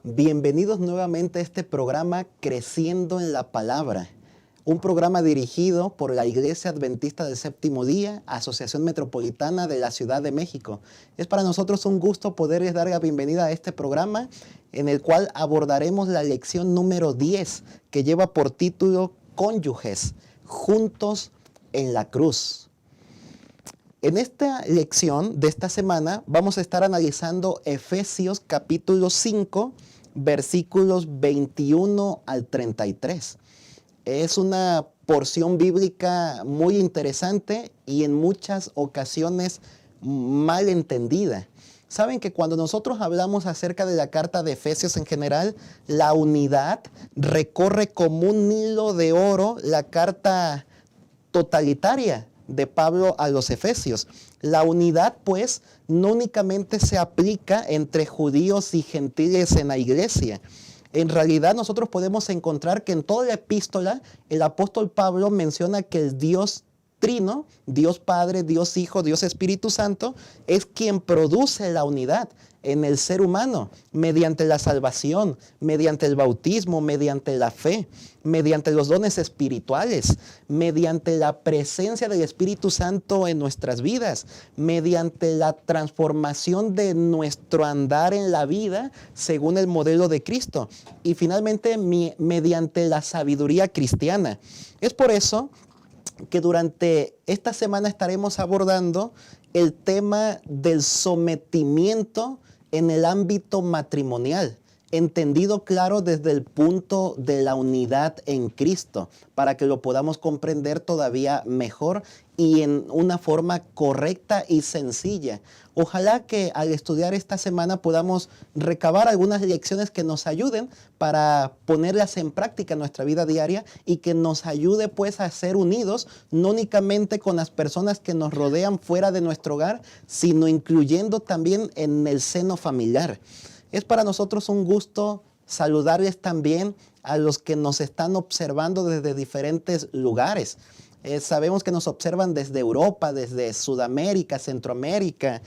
Bienvenidos nuevamente a este programa Creciendo en la Palabra, un programa dirigido por la Iglesia Adventista del Séptimo Día, Asociación Metropolitana de la Ciudad de México. Es para nosotros un gusto poderles dar la bienvenida a este programa en el cual abordaremos la lección número 10 que lleva por título Cónyuges, juntos en la cruz. En esta lección de esta semana vamos a estar analizando Efesios capítulo 5, versículos 21 al 33. Es una porción bíblica muy interesante y en muchas ocasiones mal entendida. Saben que cuando nosotros hablamos acerca de la carta de Efesios en general, la unidad recorre como un hilo de oro la carta totalitaria de Pablo a los Efesios. La unidad, pues, no únicamente se aplica entre judíos y gentiles en la iglesia. En realidad, nosotros podemos encontrar que en toda la epístola, el apóstol Pablo menciona que el Dios Trino, Dios Padre, Dios Hijo, Dios Espíritu Santo, es quien produce la unidad en el ser humano mediante la salvación, mediante el bautismo, mediante la fe, mediante los dones espirituales, mediante la presencia del Espíritu Santo en nuestras vidas, mediante la transformación de nuestro andar en la vida según el modelo de Cristo y finalmente mediante la sabiduría cristiana. Es por eso que durante esta semana estaremos abordando el tema del sometimiento en el ámbito matrimonial, entendido claro desde el punto de la unidad en Cristo, para que lo podamos comprender todavía mejor y en una forma correcta y sencilla. Ojalá que al estudiar esta semana podamos recabar algunas lecciones que nos ayuden para ponerlas en práctica en nuestra vida diaria y que nos ayude pues a ser unidos, no únicamente con las personas que nos rodean fuera de nuestro hogar, sino incluyendo también en el seno familiar. Es para nosotros un gusto saludarles también a los que nos están observando desde diferentes lugares. Sabemos que nos observan desde Europa, desde Sudamérica, Centroamérica.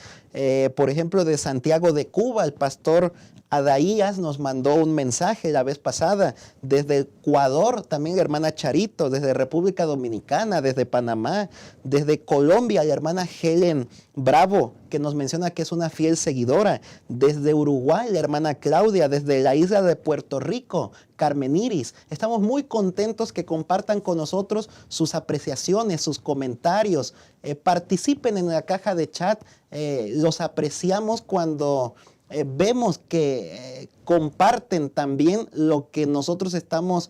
Por ejemplo, de Santiago de Cuba, el pastor Adaías nos mandó un mensaje la vez pasada. Desde Ecuador, también la hermana Charito, desde República Dominicana, desde Panamá, desde Colombia, la hermana Helen Bravo, que nos menciona que es una fiel seguidora. Desde Uruguay, la hermana Claudia, desde la isla de Puerto Rico, Carmen Iris. Estamos muy contentos que compartan con nosotros sus apreciaciones, sus comentarios. Participen en la caja de chat. Los apreciamos cuando vemos que comparten también lo que nosotros estamos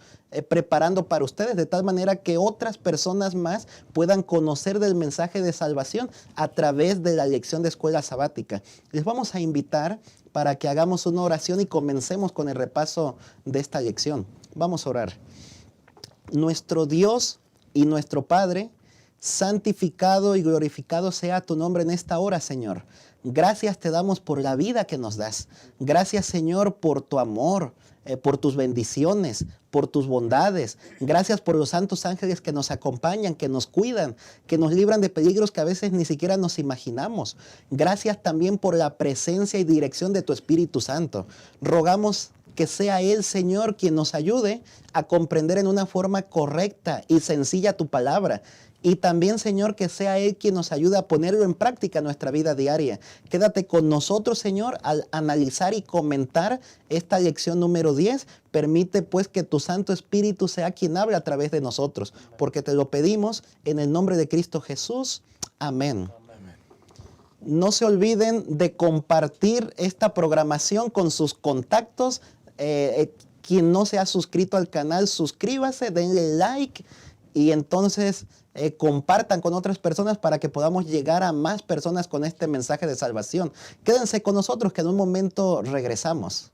preparando para ustedes, de tal manera que otras personas más puedan conocer del mensaje de salvación a través de la lección de escuela sabática. Les vamos a invitar para que hagamos una oración y comencemos con el repaso de esta lección. Vamos a orar. Nuestro Dios y nuestro Padre, santificado y glorificado sea tu nombre en esta hora, Señor. Gracias te damos por la vida que nos das. Gracias, Señor, por tu amor, por tus bendiciones, por tus bondades. Gracias por los santos ángeles que nos acompañan, que nos cuidan, que nos libran de peligros que a veces ni siquiera nos imaginamos. Gracias también por la presencia y dirección de tu Espíritu Santo. Rogamos que sea Él, Señor, quien nos ayude a comprender en una forma correcta y sencilla tu palabra. Y también, Señor, que sea Él quien nos ayude a ponerlo en práctica en nuestra vida diaria. Quédate con nosotros, Señor, al analizar y comentar esta lección número 10. Permite, pues, que tu Santo Espíritu sea quien hable a través de nosotros, porque te lo pedimos en el nombre de Cristo Jesús. Amén. No se olviden de compartir esta programación con sus contactos. Quien no se ha suscrito al canal, suscríbase, denle like y entonces compartan con otras personas para que podamos llegar a más personas con este mensaje de salvación. Quédense con nosotros que en un momento regresamos.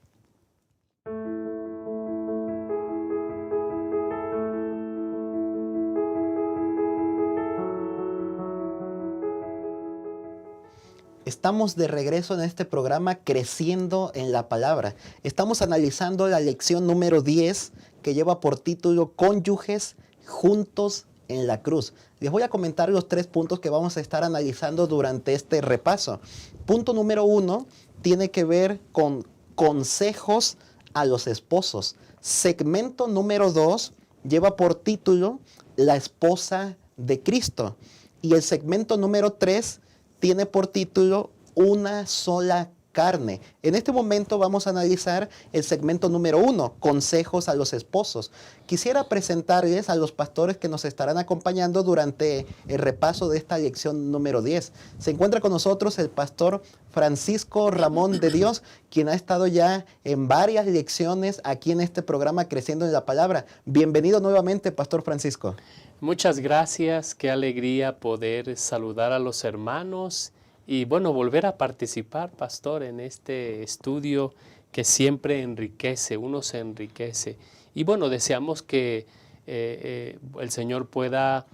Estamos de regreso en este programa Creciendo en la Palabra. Estamos analizando la lección número 10 que lleva por título Cónyuges juntos en la cruz. Les voy a comentar los 3 puntos que vamos a estar analizando durante este repaso. Punto número 1 tiene que ver con consejos a los esposos. Segmento número 2 lleva por título La esposa de Cristo. Y el segmento número 3 tiene por título Una sola carne. En este momento vamos a analizar el segmento número 1, consejos a los esposos. Quisiera presentarles a los pastores que nos estarán acompañando durante el repaso de esta lección número 10. Se encuentra con nosotros el pastor Francisco Ramón de Dios, quien ha estado ya en varias lecciones aquí en este programa Creciendo en la Palabra. Bienvenido nuevamente, pastor Francisco. Muchas gracias, qué alegría poder saludar a los hermanos y bueno, volver a participar, pastor, en este estudio que siempre enriquece, uno se enriquece. Y bueno, deseamos que el Señor pueda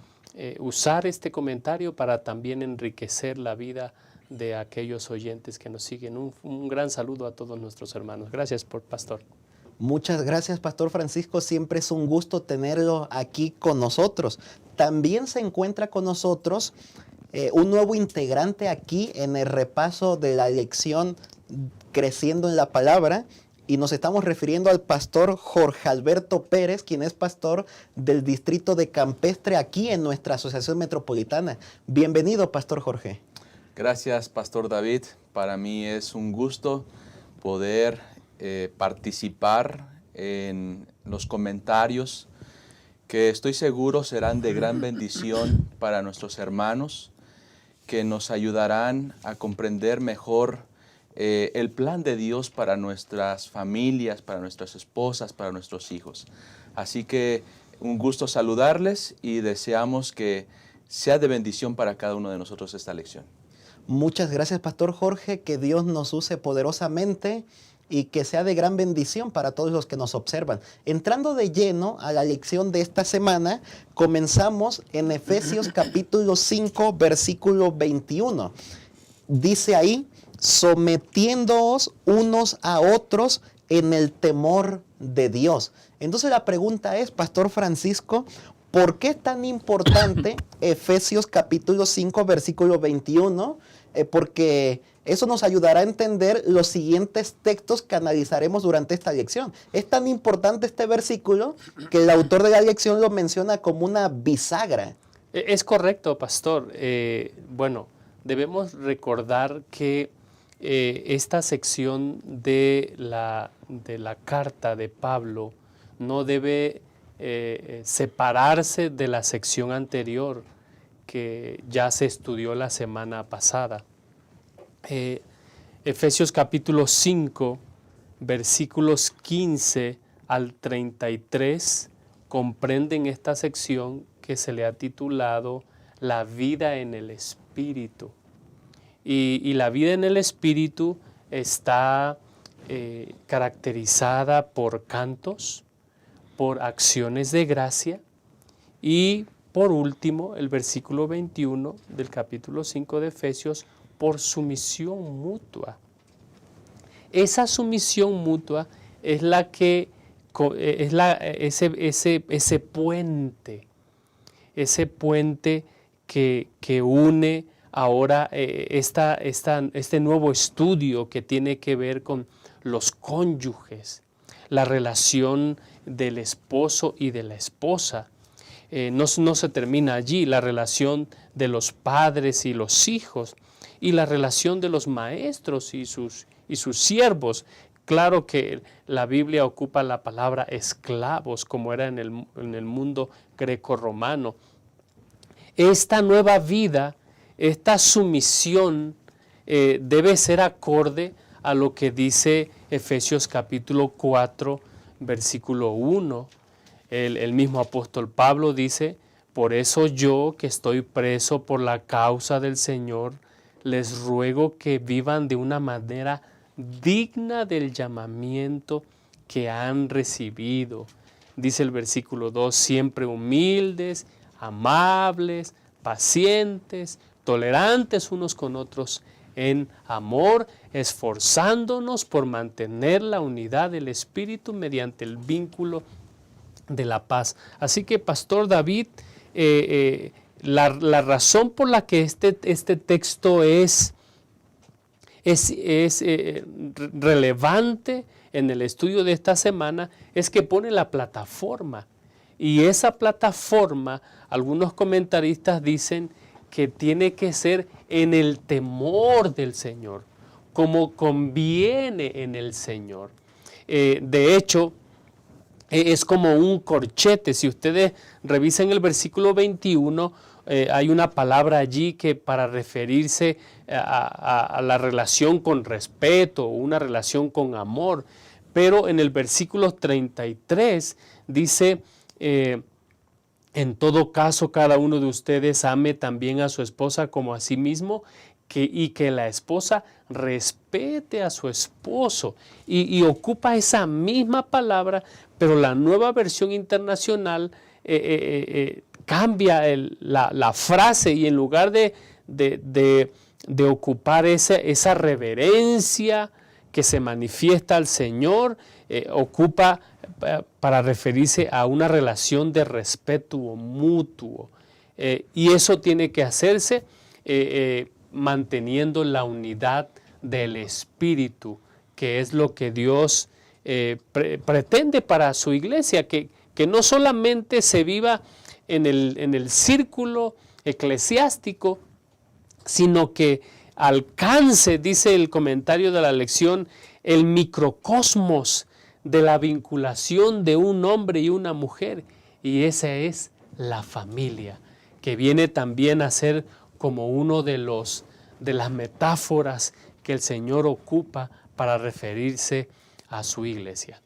usar este comentario para también enriquecer la vida de aquellos oyentes que nos siguen. Un gran saludo a todos nuestros hermanos. Gracias, pastor. Muchas gracias, pastor Francisco. Siempre es un gusto tenerlo aquí con nosotros. También se encuentra con nosotros un nuevo integrante aquí en el repaso de la lección Creciendo en la Palabra, y nos estamos refiriendo al pastor Jorge Alberto Pérez, quien es pastor del distrito de Campestre aquí en nuestra asociación metropolitana. Bienvenido, pastor Jorge. Gracias, pastor David. Para mí es un gusto poder participar en los comentarios que estoy seguro serán de gran bendición para nuestros hermanos, que nos ayudarán a comprender mejor el plan de Dios para nuestras familias, para nuestras esposas, para nuestros hijos. Así que un gusto saludarles y deseamos que sea de bendición para cada uno de nosotros esta lección. Muchas gracias, pastor Jorge, que Dios nos use poderosamente y que sea de gran bendición para todos los que nos observan. Entrando de lleno a la lección de esta semana, comenzamos en Efesios capítulo 5, versículo 21. Dice ahí, sometiéndoos unos a otros en el temor de Dios. Entonces la pregunta es, pastor Francisco, ¿por qué es tan importante Efesios capítulo 5, versículo 21? Porque eso nos ayudará a entender los siguientes textos que analizaremos durante esta lección. Es tan importante este versículo que el autor de la lección lo menciona como una bisagra. Es correcto, pastor. Bueno, debemos recordar que esta sección de la carta de Pablo no debe separarse de la sección anterior que ya se estudió la semana pasada. Efesios capítulo 5, versículos 15 al 33 comprenden esta sección que se le ha titulado La vida en el Espíritu. Y la vida en el Espíritu está caracterizada por cantos, por acciones de gracia y por último el versículo 21 del capítulo 5 de Efesios por sumisión mutua. Esa sumisión mutua es la que ese puente que une ahora este nuevo estudio que tiene que ver con los cónyuges, la relación del esposo y de la esposa. No se termina allí, la relación de los padres y los hijos y la relación de los maestros y sus siervos. Claro que la Biblia ocupa la palabra esclavos, como era en el mundo grecorromano. Esta nueva vida, esta sumisión debe ser acorde a lo que dice Efesios capítulo 4, versículo 1. El mismo apóstol Pablo dice, por eso yo, que estoy preso por la causa del Señor, les ruego que vivan de una manera digna del llamamiento que han recibido. Dice el versículo 2, siempre humildes, amables, pacientes, tolerantes unos con otros en amor, esforzándonos por mantener la unidad del Espíritu mediante el vínculo de la paz. Así que, pastor David, la razón por la que este texto es relevante, en el estudio de esta semana es que pone la plataforma. Y esa plataforma, algunos comentaristas dicen que tiene que ser en el temor del Señor, como conviene en el Señor. De hecho, es como un corchete. Si ustedes revisen el versículo 21, hay una palabra allí que para referirse a la relación con respeto, una relación con amor. Pero en el versículo 33 dice, en todo caso cada uno de ustedes ame también a su esposa como a sí mismo, y que la esposa respete a su esposo. Y ocupa esa misma palabra, pero la Nueva Versión Internacional cambia la frase, y en lugar de ocupar esa reverencia que se manifiesta al Señor, ocupa para referirse a una relación de respeto mutuo. Y eso tiene que hacerse manteniendo la unidad del Espíritu, que es lo que Dios pretende para su iglesia, que no solamente se viva en el círculo eclesiástico, sino que alcance, dice el comentario de la lección, el microcosmos de la vinculación de un hombre y una mujer, y esa es la familia, que viene también a ser como uno de las metáforas que el Señor ocupa para referirse a su iglesia.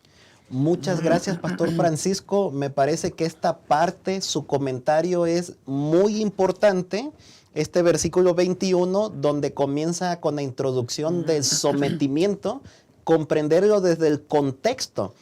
Muchas gracias, Pastor Francisco. Me parece que esta parte, su comentario es muy importante. Este versículo 21, donde comienza con la introducción del sometimiento, comprenderlo desde el contexto,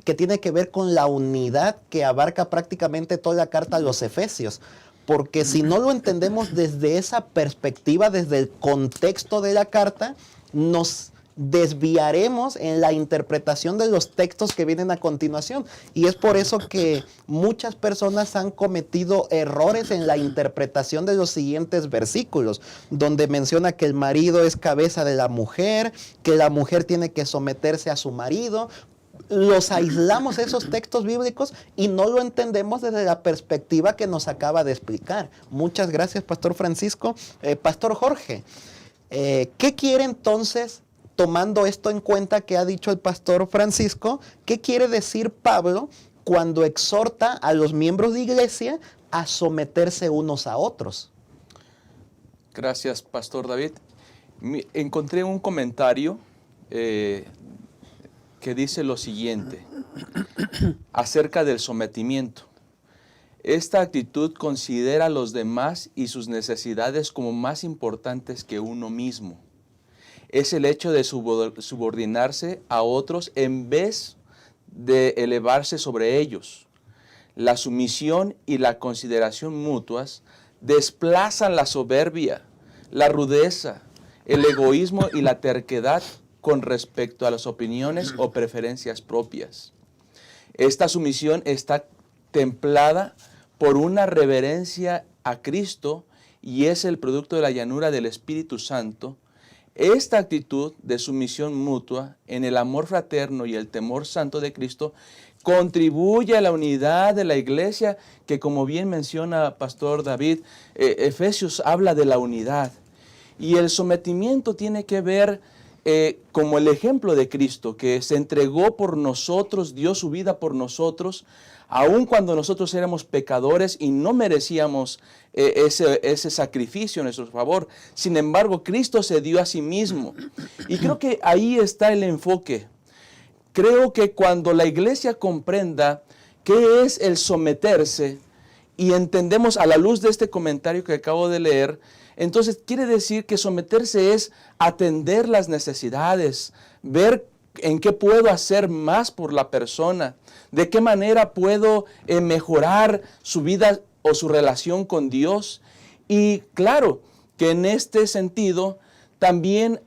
que tiene que ver con la unidad que abarca prácticamente toda la carta a los Efesios. Porque si no lo entendemos desde esa perspectiva, desde el contexto de la carta, nos desviaremos en la interpretación de los textos que vienen a continuación. Y es por eso que muchas personas han cometido errores en la interpretación de los siguientes versículos, donde menciona que el marido es cabeza de la mujer, que la mujer tiene que someterse a su marido. Los aislamos esos textos bíblicos y no lo entendemos desde la perspectiva que nos acaba de explicar. Muchas gracias, Pastor Francisco. Pastor Jorge, ¿qué quiere entonces, tomando esto en cuenta que ha dicho el Pastor Francisco, qué quiere decir Pablo cuando exhorta a los miembros de iglesia a someterse unos a otros? Gracias, Pastor David. Encontré un comentario que dice lo siguiente acerca del sometimiento. Esta actitud considera a los demás y sus necesidades como más importantes que uno mismo. Es el hecho de subordinarse a otros en vez de elevarse sobre ellos. La sumisión y la consideración mutuas desplazan la soberbia, la rudeza, el egoísmo y la terquedad con respecto a las opiniones o preferencias propias. Esta sumisión está templada por una reverencia a Cristo y es el producto de la llanura del Espíritu Santo. Esta actitud de sumisión mutua en el amor fraterno y el temor santo de Cristo contribuye a la unidad de la iglesia, que como bien menciona Pastor David, Efesios habla de la unidad. Y el sometimiento tiene que ver como el ejemplo de Cristo, que se entregó por nosotros, dio su vida por nosotros, aun cuando nosotros éramos pecadores y no merecíamos ese sacrificio en nuestro favor. Sin embargo, Cristo se dio a sí mismo. Y creo que ahí está el enfoque. Creo que cuando la iglesia comprenda qué es el someterse y entendemos a la luz de este comentario que acabo de leer, entonces quiere decir que someterse es atender las necesidades, ver en qué puedo hacer más por la persona, de qué manera puedo mejorar su vida o su relación con Dios. Y claro que en este sentido también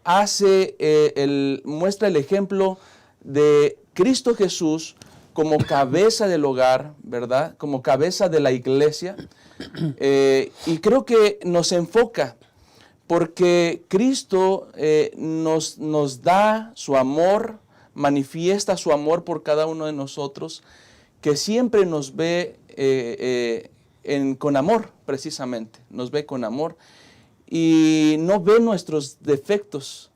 muestra el ejemplo de Cristo Jesús como cabeza del hogar, ¿verdad? Como cabeza de la iglesia. Y creo que nos enfoca, porque Cristo nos da su amor manifiesta su amor por cada uno de nosotros, que siempre nos ve con amor, precisamente, nos ve con amor y no ve nuestros defectos.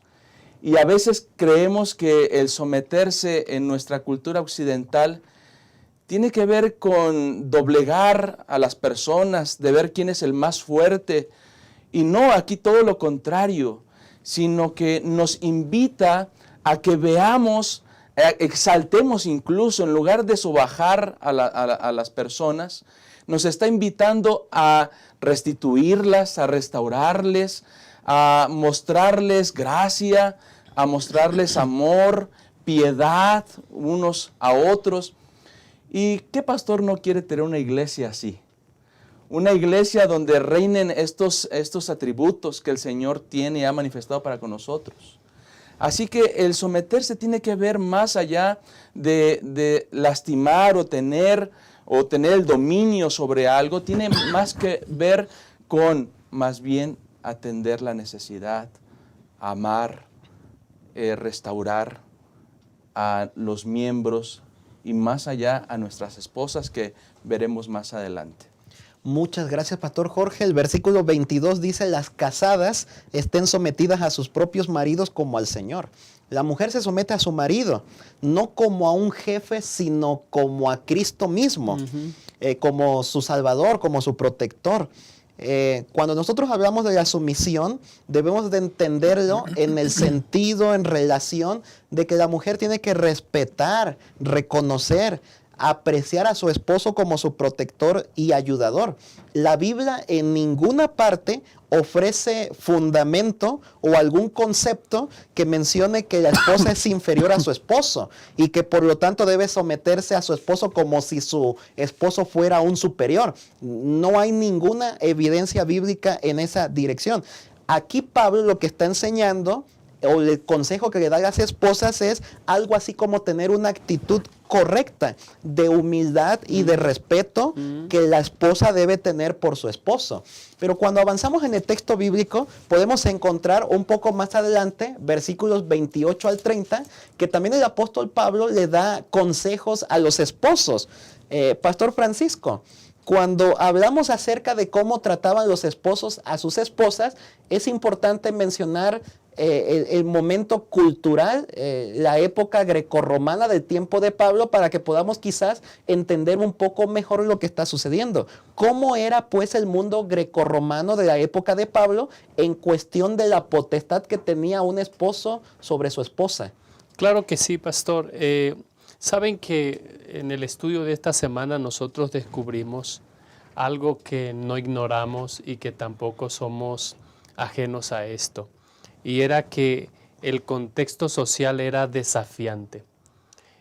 Y a veces creemos que el someterse en nuestra cultura occidental tiene que ver con doblegar a las personas, de ver quién es el más fuerte. Y no, aquí todo lo contrario, sino que nos invita a que veamos, exaltemos incluso, en lugar de sobajar a las personas, nos está invitando a restituirlas, a restaurarles, a mostrarles gracia, a mostrarles amor, piedad unos a otros. ¿Y qué pastor no quiere tener una iglesia así? Una iglesia donde reinen estos atributos que el Señor tiene y ha manifestado para con nosotros. Así que el someterse tiene que ver más allá de lastimar o tener el dominio sobre algo, tiene más que ver con más bien atender la necesidad, amar, restaurar a los miembros y más allá a nuestras esposas, que veremos más adelante. Muchas gracias, Pastor Jorge. El versículo 22 dice: las casadas estén sometidas a sus propios maridos como al Señor. La mujer se somete a su marido, no como a un jefe, sino como a Cristo mismo, como su Salvador, como su protector. Cuando nosotros hablamos de la sumisión, debemos de entenderlo en el sentido, en relación de que la mujer tiene que respetar, reconocer, apreciar a su esposo como su protector y ayudador. La Biblia en ninguna parte ofrece fundamento o algún concepto que mencione que la esposa es inferior a su esposo y que por lo tanto debe someterse a su esposo como si su esposo fuera un superior. No hay ninguna evidencia bíblica en esa dirección. Aquí Pablo lo que está enseñando, o el consejo que le da a las esposas, es algo así como tener una actitud correcta de humildad y de respeto que la esposa debe tener por su esposo. Pero cuando avanzamos en el texto bíblico, podemos encontrar un poco más adelante, versículos 28 al 30, que también el apóstol Pablo le da consejos a los esposos. Pastor Francisco, cuando hablamos acerca de cómo trataban los esposos a sus esposas, es importante mencionar el momento cultural, la época grecorromana del tiempo de Pablo, para que podamos quizás entender un poco mejor lo que está sucediendo. ¿Cómo era pues el mundo grecorromano de la época de Pablo en cuestión de la potestad que tenía un esposo sobre su esposa? Claro que sí, pastor. Saben que en el estudio de esta semana nosotros descubrimos algo que no ignoramos y que tampoco somos ajenos a esto. Y era que el contexto social era desafiante.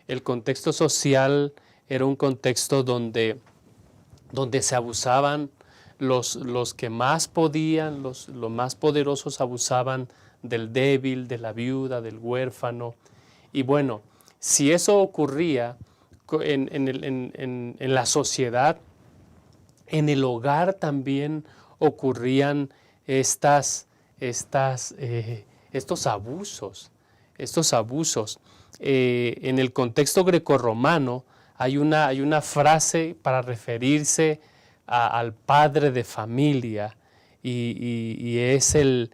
El contexto social era un contexto donde se abusaban los que más podían, los más poderosos abusaban del débil, de la viuda, del huérfano. Y bueno, si eso ocurría en la sociedad, en el hogar también ocurrían estos abusos. En el contexto grecorromano hay una frase para referirse al padre de familia y es el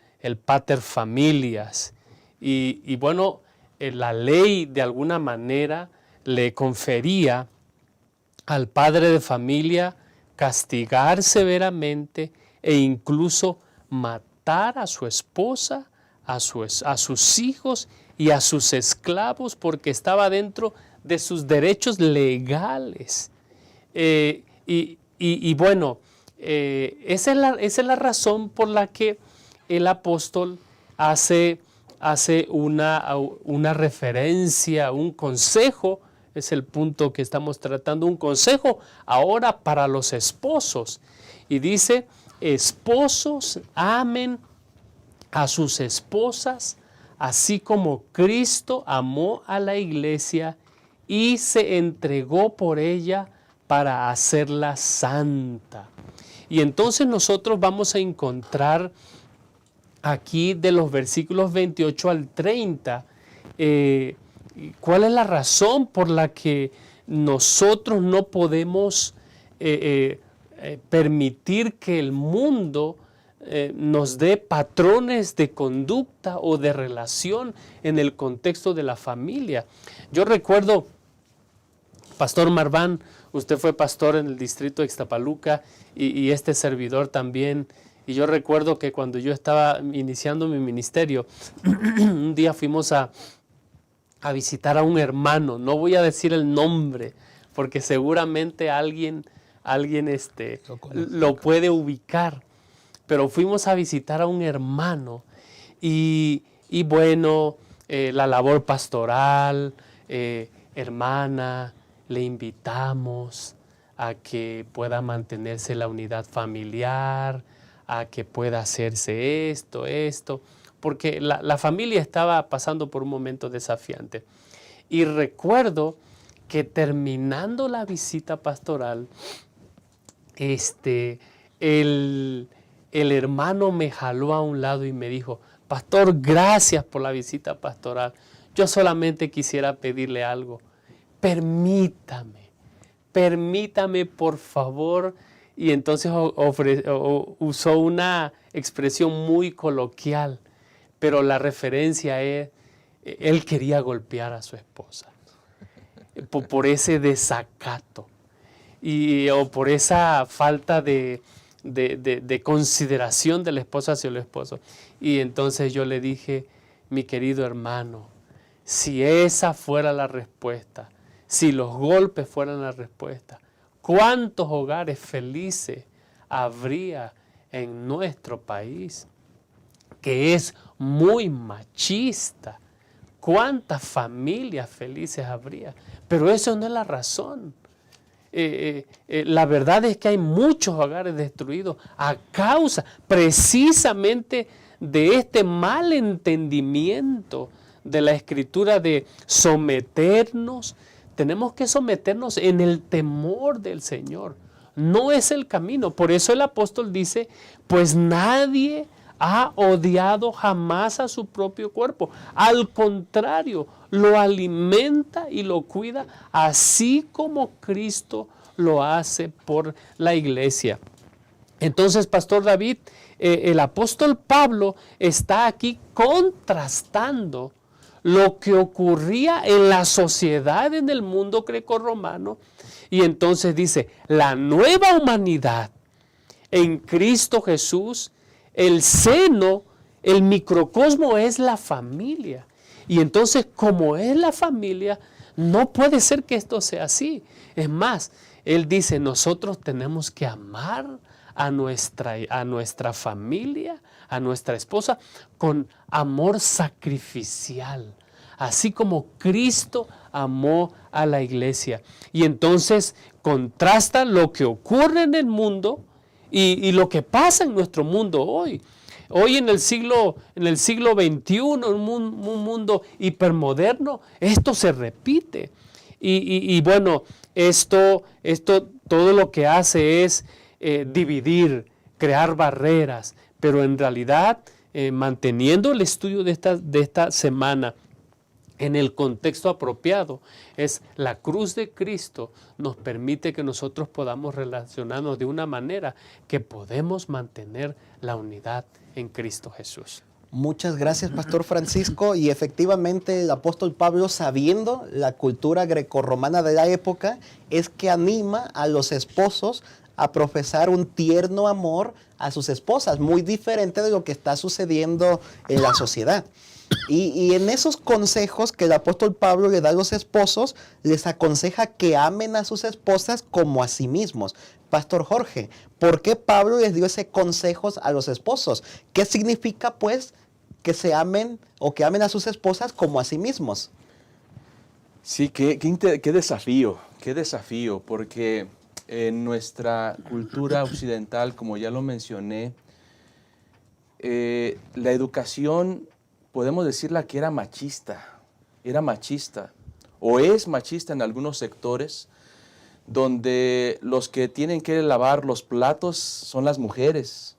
pater familias. Y bueno, la ley de alguna manera le confería al padre de familia castigar severamente e incluso matar a su esposa, a sus hijos y a sus esclavos, porque estaba dentro de sus derechos legales. Y bueno, esa es la razón por la que el apóstol hace una referencia, un consejo. Es el punto que estamos tratando, un consejo ahora para los esposos. Y dice: esposos, amen a sus esposas, así como Cristo amó a la iglesia y se entregó por ella para hacerla santa. Y entonces nosotros vamos a encontrar aquí de los versículos 28 al 30, ¿Cuál es la razón por la que nosotros no podemos permitir que el mundo nos dé patrones de conducta o de relación en el contexto de la familia? Yo recuerdo, Pastor Marván, usted fue pastor en el distrito de Ixtapaluca y este servidor también. Y yo recuerdo que cuando yo estaba iniciando mi ministerio, un día fuimos a visitar a un hermano. No voy a decir el nombre, porque seguramente alguien lo puede ubicar. Pero fuimos a visitar a un hermano y bueno, la labor pastoral, hermana, le invitamos a que pueda mantenerse la unidad familiar, a que pueda hacerse esto, porque la familia estaba pasando por un momento desafiante. Y recuerdo que terminando la visita pastoral, el hermano me jaló a un lado y me dijo: pastor, gracias por la visita pastoral. Yo solamente quisiera pedirle algo. Permítame por favor. Y entonces usó una expresión muy coloquial, pero la referencia es, él quería golpear a su esposa por ese desacato o por esa falta de consideración de la esposa hacia el esposo. Y entonces yo le dije: mi querido hermano, si esa fuera la respuesta, si los golpes fueran la respuesta, ¿cuántos hogares felices habría en nuestro país, que es muy machista? ¿Cuántas familias felices habría? Pero eso no es la razón. La verdad es que hay muchos hogares destruidos a causa precisamente de este mal entendimiento de la Escritura de someternos. Tenemos que someternos en el temor del Señor. No es el camino. Por eso el apóstol dice: pues nadie ha odiado jamás a su propio cuerpo. Al contrario, lo alimenta y lo cuida, así como Cristo lo hace por la iglesia. Entonces, Pastor David, el apóstol Pablo está aquí contrastando lo que ocurría en la sociedad en el mundo grecorromano, y entonces dice: la nueva humanidad en Cristo Jesús, el seno, el microcosmo es la familia. Y entonces, como es la familia, no puede ser que esto sea así. Es más, él dice: nosotros tenemos que amar a nuestra familia, a nuestra esposa, con amor sacrificial, así como Cristo amó a la iglesia. Y entonces contrasta lo que ocurre en el mundo y lo que pasa en nuestro mundo hoy. Hoy en el siglo XXI, un mundo hipermoderno, esto se repite. Y bueno, esto todo lo que hace es dividir, crear barreras, pero en realidad, manteniendo el estudio de esta semana en el contexto apropiado, es la cruz de Cristo nos permite que nosotros podamos relacionarnos de una manera que podemos mantener la unidad en Cristo Jesús. Muchas gracias, Pastor Francisco. Y efectivamente el apóstol Pablo, sabiendo la cultura grecorromana de la época, es que anima a los esposos a profesar un tierno amor a sus esposas, muy diferente de lo que está sucediendo en la sociedad. Y en esos consejos que el apóstol Pablo le da a los esposos, les aconseja que amen a sus esposas como a sí mismos. Pastor Jorge, ¿por qué Pablo les dio ese consejo a los esposos? ¿Qué significa, pues, que se amen o que amen a sus esposas como a sí mismos? Sí, qué desafío, porque en nuestra cultura occidental, como ya lo mencioné, la educación, podemos decirla que era machista, o es machista en algunos sectores, donde los que tienen que lavar los platos son las mujeres,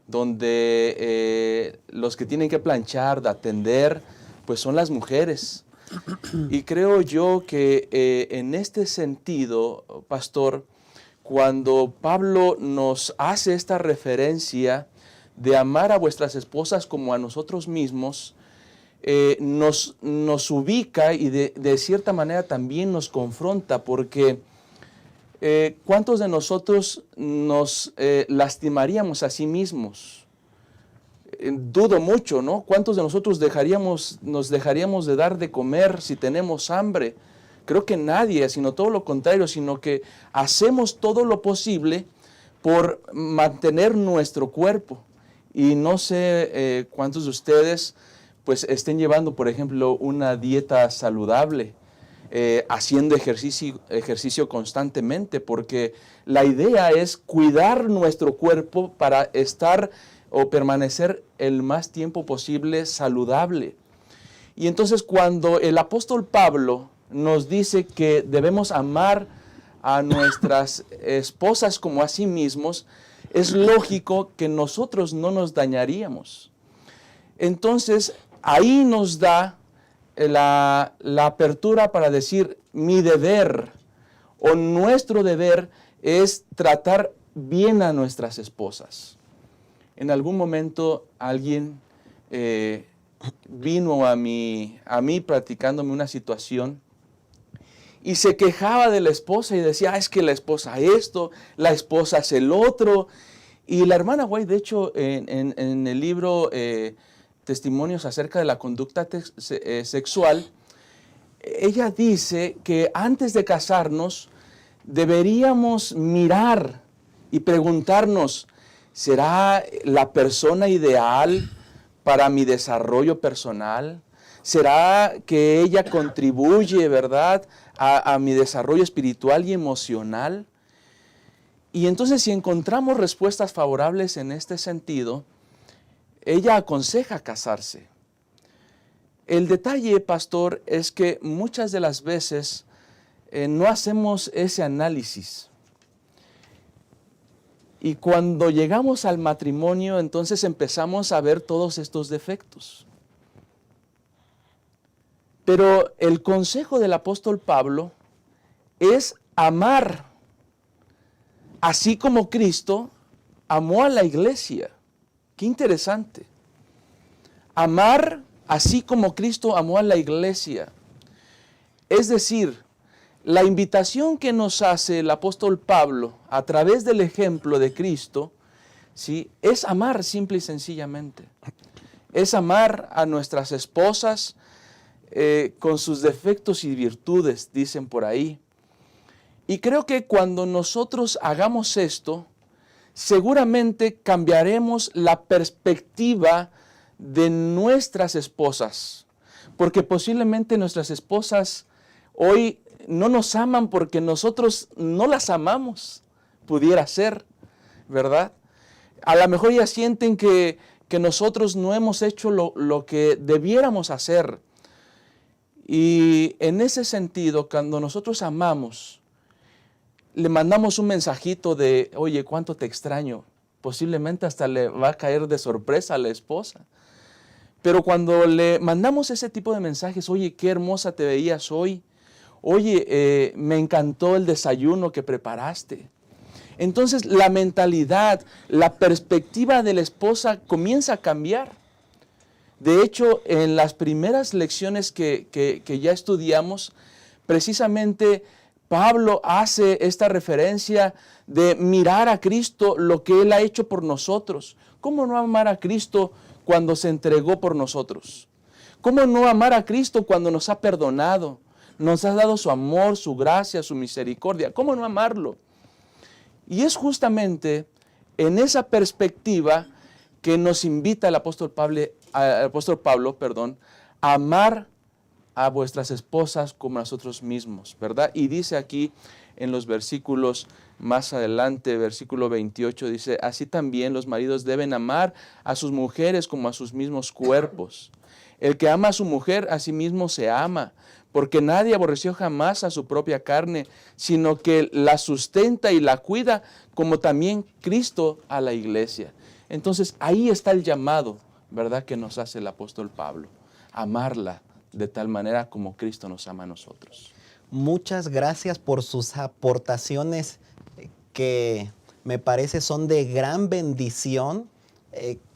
donde los que tienen que planchar, de atender, pues son las mujeres, Y creo yo que en este sentido, pastor, cuando Pablo nos hace esta referencia de amar a vuestras esposas como a nosotros mismos, nos ubica y de cierta manera también nos confronta, porque ¿cuántos de nosotros nos lastimaríamos a sí mismos? Dudo mucho, ¿no? ¿Cuántos de nosotros nos dejaríamos de dar de comer si tenemos hambre? Creo que nadie, sino todo lo contrario, sino que hacemos todo lo posible por mantener nuestro cuerpo. Y no sé cuántos de ustedes pues estén llevando, por ejemplo, una dieta saludable, haciendo ejercicio constantemente, porque la idea es cuidar nuestro cuerpo para estar o permanecer el más tiempo posible saludable. Y entonces cuando el apóstol Pablo nos dice que debemos amar a nuestras esposas como a sí mismos, es lógico que nosotros no nos dañaríamos. Entonces ahí nos da la apertura para decir, mi deber o nuestro deber es tratar bien a nuestras esposas. En algún momento alguien vino a mí platicándome una situación y se quejaba de la esposa y decía, es que la esposa esto, la esposa es el otro. Y la hermana White, de hecho, en el libro Testimonios acerca de la conducta sexual, ella dice que antes de casarnos deberíamos mirar y preguntarnos, ¿será la persona ideal para mi desarrollo personal? ¿Será que ella contribuye, verdad, a mi desarrollo espiritual y emocional? Y entonces, si encontramos respuestas favorables en este sentido, ella aconseja casarse. El detalle, pastor, es que muchas de las veces no hacemos ese análisis. Y cuando llegamos al matrimonio, entonces empezamos a ver todos estos defectos. Pero el consejo del apóstol Pablo es amar, así como Cristo amó a la iglesia. Qué interesante. Amar así como Cristo amó a la iglesia. Es decir, la invitación que nos hace el apóstol Pablo a través del ejemplo de Cristo, ¿sí?, es amar simple y sencillamente. Es amar a nuestras esposas con sus defectos y virtudes, dicen por ahí. Y creo que cuando nosotros hagamos esto, seguramente cambiaremos la perspectiva de nuestras esposas, porque posiblemente nuestras esposas hoy no nos aman porque nosotros no las amamos, pudiera ser, ¿verdad? A lo mejor ya sienten que nosotros no hemos hecho lo que debiéramos hacer. Y en ese sentido, cuando nosotros amamos, le mandamos un mensajito de, oye, cuánto te extraño. Posiblemente hasta le va a caer de sorpresa a la esposa. Pero cuando le mandamos ese tipo de mensajes, oye, qué hermosa te veías hoy. Oye, me encantó el desayuno que preparaste. Entonces la mentalidad, la perspectiva de la esposa comienza a cambiar. De hecho, en las primeras lecciones que ya estudiamos, precisamente Pablo hace esta referencia de mirar a Cristo, lo que Él ha hecho por nosotros. ¿Cómo no amar a Cristo cuando se entregó por nosotros? ¿Cómo no amar a Cristo cuando nos ha perdonado? Nos ha dado su amor, su gracia, su misericordia. ¿Cómo no amarlo? Y es justamente en esa perspectiva que nos invita el apóstol Pablo, a amar a vuestras esposas como a nosotros mismos, ¿verdad? Y dice aquí en los versículos más adelante, versículo 28, dice, así también los maridos deben amar a sus mujeres como a sus mismos cuerpos. El que ama a su mujer, a sí mismo se ama, porque nadie aborreció jamás a su propia carne, sino que la sustenta y la cuida, como también Cristo a la iglesia. Entonces ahí está el llamado, ¿verdad?, que nos hace el apóstol Pablo, amarla de tal manera como Cristo nos ama a nosotros. Muchas gracias por sus aportaciones que me parece son de gran bendición,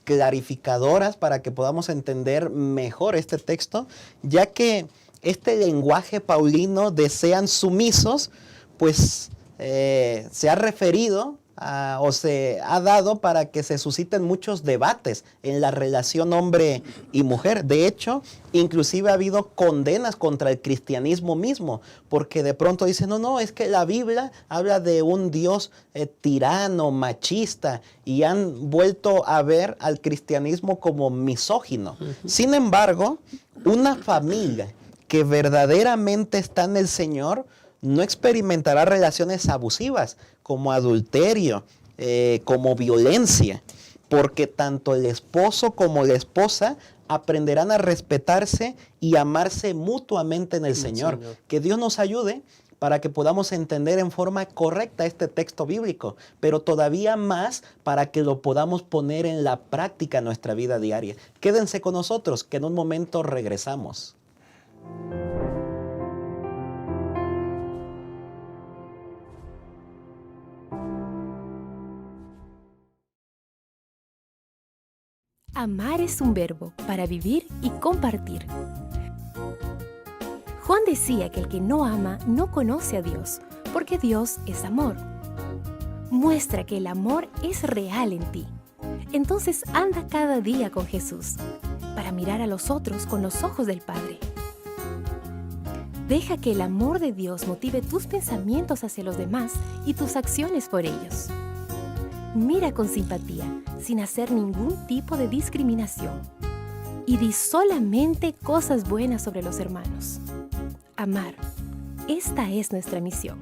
clarificadoras para que podamos entender mejor este texto, ya que este lenguaje paulino de sean sumisos, pues se ha referido o se ha dado para que se susciten muchos debates en la relación hombre y mujer. De hecho, inclusive ha habido condenas contra el cristianismo mismo, porque de pronto dicen, no, es que la Biblia habla de un Dios tirano, machista, y han vuelto a ver al cristianismo como misógino. Sin embargo, una familia que verdaderamente está en el Señor no experimentará relaciones abusivas como adulterio, como violencia, porque tanto el esposo como la esposa aprenderán a respetarse y amarse mutuamente en el Señor. Que Dios nos ayude para que podamos entender en forma correcta este texto bíblico, pero todavía más para que lo podamos poner en la práctica en nuestra vida diaria. Quédense con nosotros, que en un momento regresamos. Amar es un verbo para vivir y compartir. Juan decía que el que no ama no conoce a Dios, porque Dios es amor. Muestra que el amor es real en ti. Entonces anda cada día con Jesús, para mirar a los otros con los ojos del Padre. Deja que el amor de Dios motive tus pensamientos hacia los demás y tus acciones por ellos. Mira con simpatía, sin hacer ningún tipo de discriminación. Y di solamente cosas buenas sobre los hermanos. Amar. Esta es nuestra misión.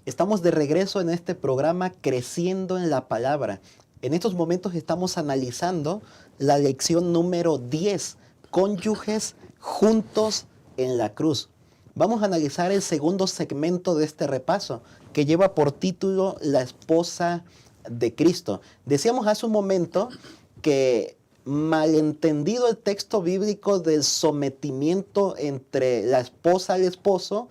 Estamos de regreso en este programa Creciendo en la Palabra. En estos momentos estamos analizando la lección número 10, cónyuges juntos en la cruz. Vamos a analizar el segundo segmento de este repaso, que lleva por título La esposa de Cristo. Decíamos hace un momento que, malentendido el texto bíblico del sometimiento entre la esposa al esposo,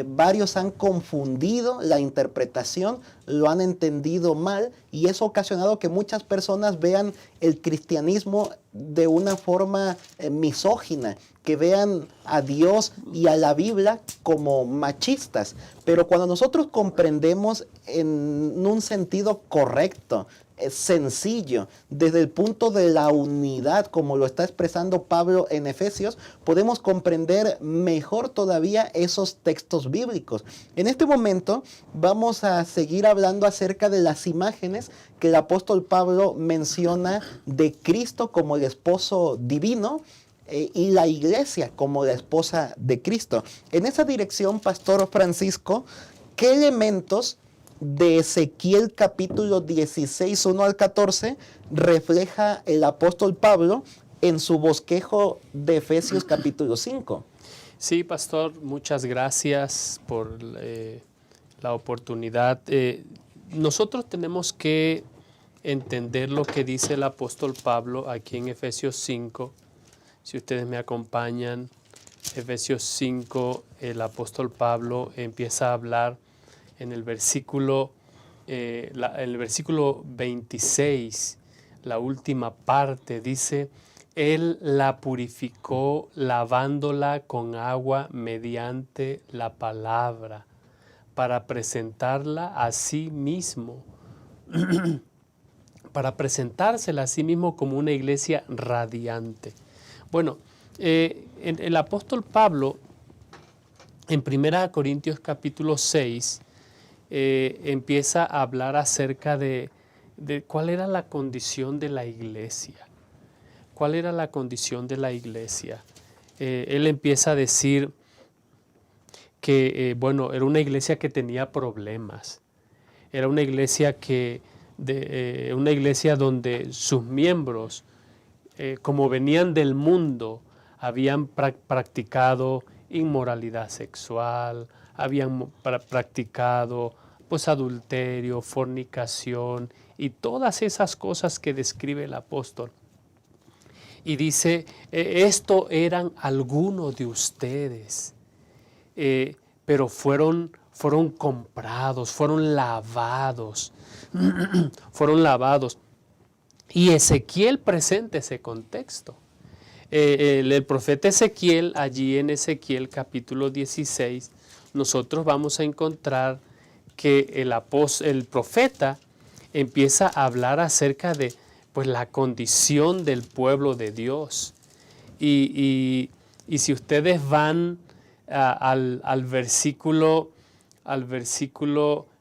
varios han confundido la interpretación, lo han entendido mal, y eso ha ocasionado que muchas personas vean el cristianismo de una forma misógina, que vean a Dios y a la Biblia como machistas. Pero cuando nosotros comprendemos en un sentido correcto, sencillo, desde el punto de la unidad, como lo está expresando Pablo en Efesios, podemos comprender mejor todavía esos textos bíblicos. En este momento vamos a seguir hablando acerca de las imágenes que el apóstol Pablo menciona de Cristo como el esposo divino y la iglesia como la esposa de Cristo. En esa dirección, Pastor Francisco, ¿qué elementos de Ezequiel capítulo 16, 1 al 14, refleja el apóstol Pablo en su bosquejo de Efesios capítulo 5? Sí, pastor, muchas gracias por la oportunidad. Nosotros tenemos que entender lo que dice el apóstol Pablo aquí en Efesios 5. Si ustedes me acompañan, Efesios 5, el apóstol Pablo empieza a hablar en el versículo 26, la última parte, dice: Él la purificó lavándola con agua mediante la palabra, para presentarla a sí mismo, para presentársela a sí mismo como una iglesia radiante. Bueno, el apóstol Pablo, en 1 Corintios capítulo 6, empieza a hablar acerca de cuál era la condición de la iglesia. ¿Cuál era la condición de la iglesia? Él empieza a decir que, era una iglesia que tenía problemas. Era una iglesia una iglesia donde sus miembros, como venían del mundo, habían practicado inmoralidad sexual, habían practicado pues adulterio, fornicación y todas esas cosas que describe el apóstol. Y dice, esto eran algunos de ustedes, pero fueron comprados, fueron lavados, fueron lavados. Y Ezequiel presenta ese contexto. El profeta Ezequiel, allí en Ezequiel capítulo 16, nosotros vamos a encontrar que el profeta empieza a hablar acerca de pues, la condición del pueblo de Dios. Y si ustedes van al versículo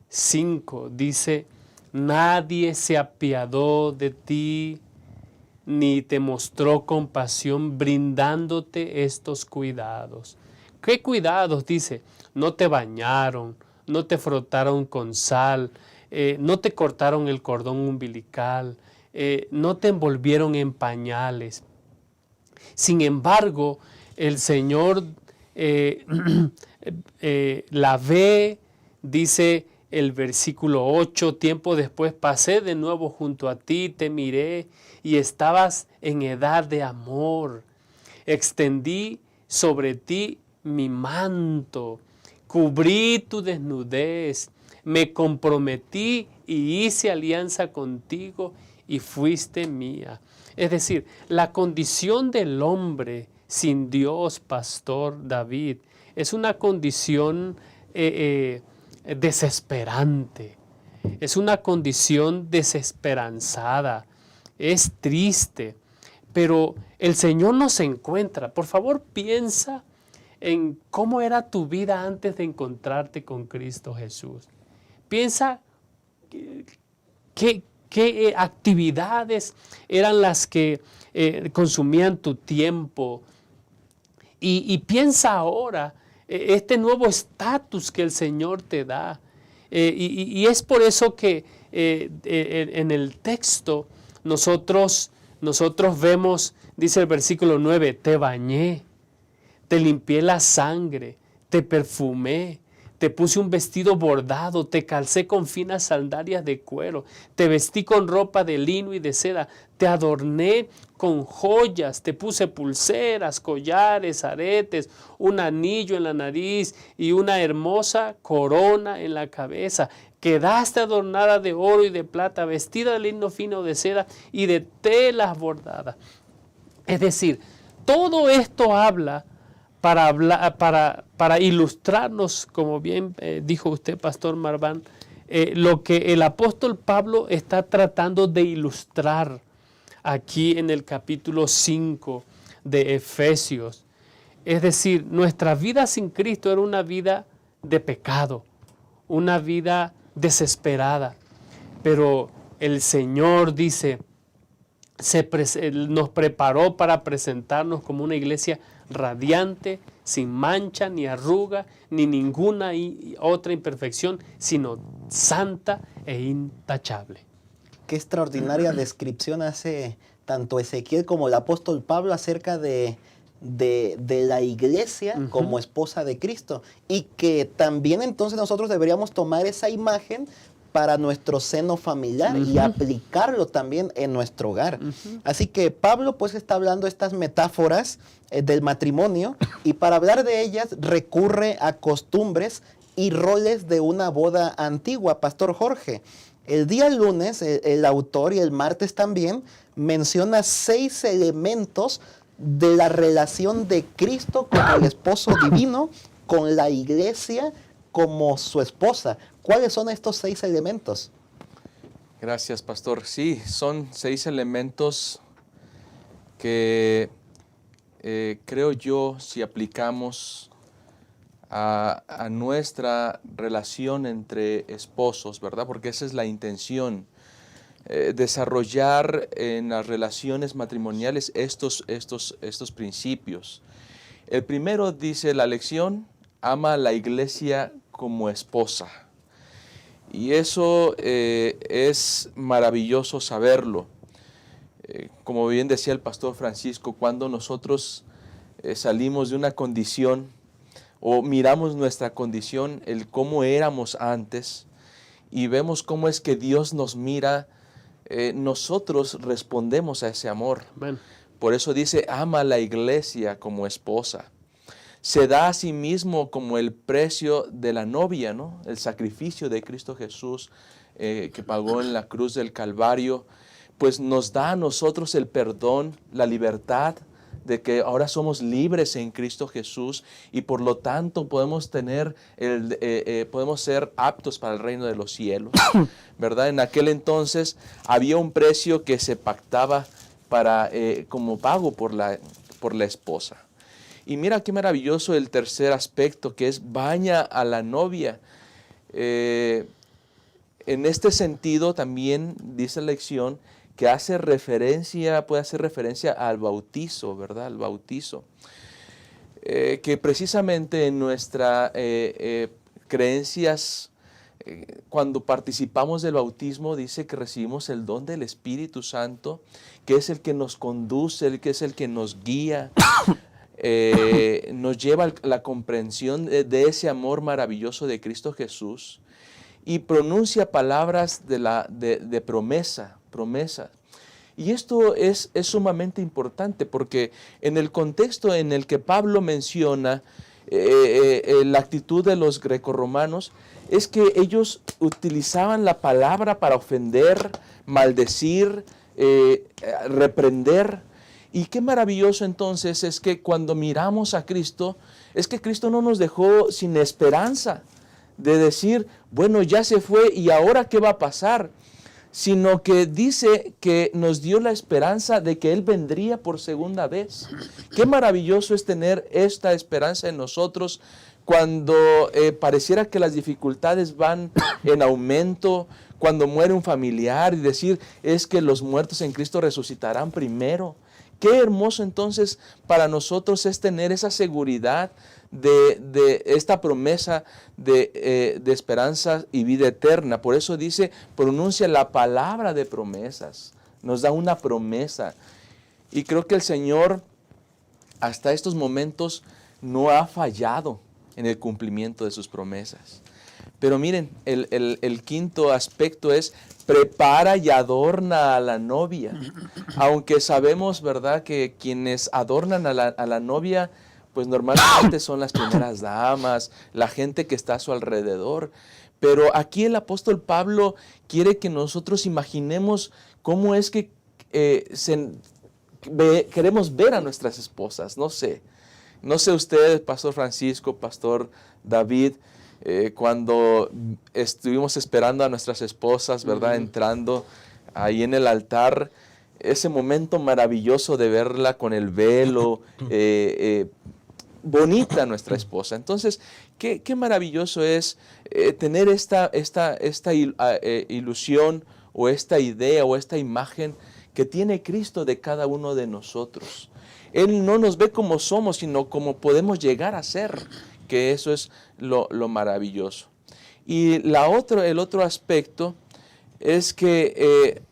5, dice, nadie se apiadó de ti, ni te mostró compasión brindándote estos cuidados. ¿Qué cuidados? Dice, no te bañaron, no te frotaron con sal, no te cortaron el cordón umbilical, no te envolvieron en pañales. Sin embargo, el Señor la ve, dice el versículo 8, tiempo después pasé de nuevo junto a ti, te miré y estabas en edad de amor. Extendí sobre ti mi manto, cubrí tu desnudez, me comprometí y hice alianza contigo y fuiste mía. Es decir, la condición del hombre sin Dios, Pastor David, es una condición desesperante, es una condición desesperanzada, es triste, pero el Señor nos encuentra. Por favor, piensa en cómo era tu vida antes de encontrarte con Cristo Jesús. Piensa qué actividades eran las que consumían tu tiempo. Y piensa ahora este nuevo estatus que el Señor te da. Y es por eso que en el texto nosotros vemos, dice el versículo 9, te bañé, te limpié la sangre, te perfumé, te puse un vestido bordado, te calcé con finas sandalias de cuero, te vestí con ropa de lino y de seda, te adorné con joyas, te puse pulseras, collares, aretes, un anillo en la nariz y una hermosa corona en la cabeza. Quedaste adornada de oro y de plata, vestida de lino fino de seda y de telas bordadas. Es decir, todo esto habla para ilustrarnos, como bien dijo usted, Pastor Marván, lo que el apóstol Pablo está tratando de ilustrar aquí en el capítulo 5 de Efesios. Es decir, nuestra vida sin Cristo era una vida de pecado, una vida desesperada. Pero el Señor dice, nos preparó para presentarnos como una iglesia radiante, sin mancha, ni arruga, ni ninguna otra imperfección, sino santa e intachable. Qué extraordinaria descripción hace tanto Ezequiel como el apóstol Pablo acerca de la iglesia como esposa de Cristo. Y que también entonces nosotros deberíamos tomar esa imagen para nuestro seno familiar y aplicarlo también en nuestro hogar. Así que Pablo pues está hablando estas metáforas del matrimonio y para hablar de ellas recurre a costumbres y roles de una boda antigua. Pastor Jorge, el día lunes el autor y el martes también menciona 6 elementos de la relación de Cristo con el esposo divino, con la iglesia como su esposa. ¿Cuáles son estos 6 elementos? Gracias, pastor. Sí, son 6 elementos que creo yo, si aplicamos a nuestra relación entre esposos, ¿verdad? Porque esa es la intención, desarrollar en las relaciones matrimoniales estos principios. El primero dice la lección, ama a la iglesia como esposa. Y eso es maravilloso saberlo. Como bien decía el pastor Francisco, cuando nosotros salimos de una condición o miramos nuestra condición, el cómo éramos antes, y vemos cómo es que Dios nos mira, nosotros respondemos a ese amor. Amén. Por eso dice, ama a la iglesia como esposa. Se da a sí mismo como el precio de la novia, ¿no? El sacrificio de Cristo Jesús que pagó en la cruz del Calvario, pues nos da a nosotros el perdón, la libertad de que ahora somos libres en Cristo Jesús y por lo tanto podemos podemos ser aptos para el reino de los cielos, ¿verdad? En aquel entonces había un precio que se pactaba como pago por la esposa. Y mira qué maravilloso el tercer aspecto, que es baña a la novia. En este sentido también dice la lección que puede hacer referencia al bautizo, ¿verdad? Al bautizo. Que precisamente en nuestras creencias, cuando participamos del bautismo, dice que recibimos el don del Espíritu Santo, que es el que nos conduce, que es el que nos guía, nos lleva a la comprensión de ese amor maravilloso de Cristo Jesús y pronuncia palabras de promesa. Y esto es sumamente importante porque en el contexto en el que Pablo menciona la actitud de los grecorromanos, es que ellos utilizaban la palabra para ofender, maldecir, reprender. Y qué maravilloso entonces es que cuando miramos a Cristo, es que Cristo no nos dejó sin esperanza de decir, bueno, ya se fue y ahora ¿qué va a pasar? Sino que dice que nos dio la esperanza de que Él vendría por segunda vez. Qué maravilloso es tener esta esperanza en nosotros cuando pareciera que las dificultades van en aumento, cuando muere un familiar y decir, es que los muertos en Cristo resucitarán primero. Qué hermoso entonces para nosotros es tener esa seguridad de esta promesa de esperanza y vida eterna. Por eso dice, pronuncia la palabra de promesas, nos da una promesa. Y creo que el Señor hasta estos momentos no ha fallado en el cumplimiento de sus promesas. Pero miren, el quinto aspecto es prepara y adorna a la novia. Aunque sabemos, ¿verdad?, que quienes adornan a la novia, pues normalmente son las primeras damas, la gente que está a su alrededor. Pero aquí el apóstol Pablo quiere que nosotros imaginemos cómo es que queremos ver a nuestras esposas. No sé ustedes, Pastor Francisco, Pastor David, cuando estuvimos esperando a nuestras esposas, ¿verdad?, entrando ahí en el altar, ese momento maravilloso de verla con el velo, bonita nuestra esposa. Entonces, qué maravilloso es tener esta ilusión o esta idea o esta imagen que tiene Cristo de cada uno de nosotros. Él no nos ve como somos, sino como podemos llegar a ser, que eso es lo maravilloso. Y el otro aspecto es que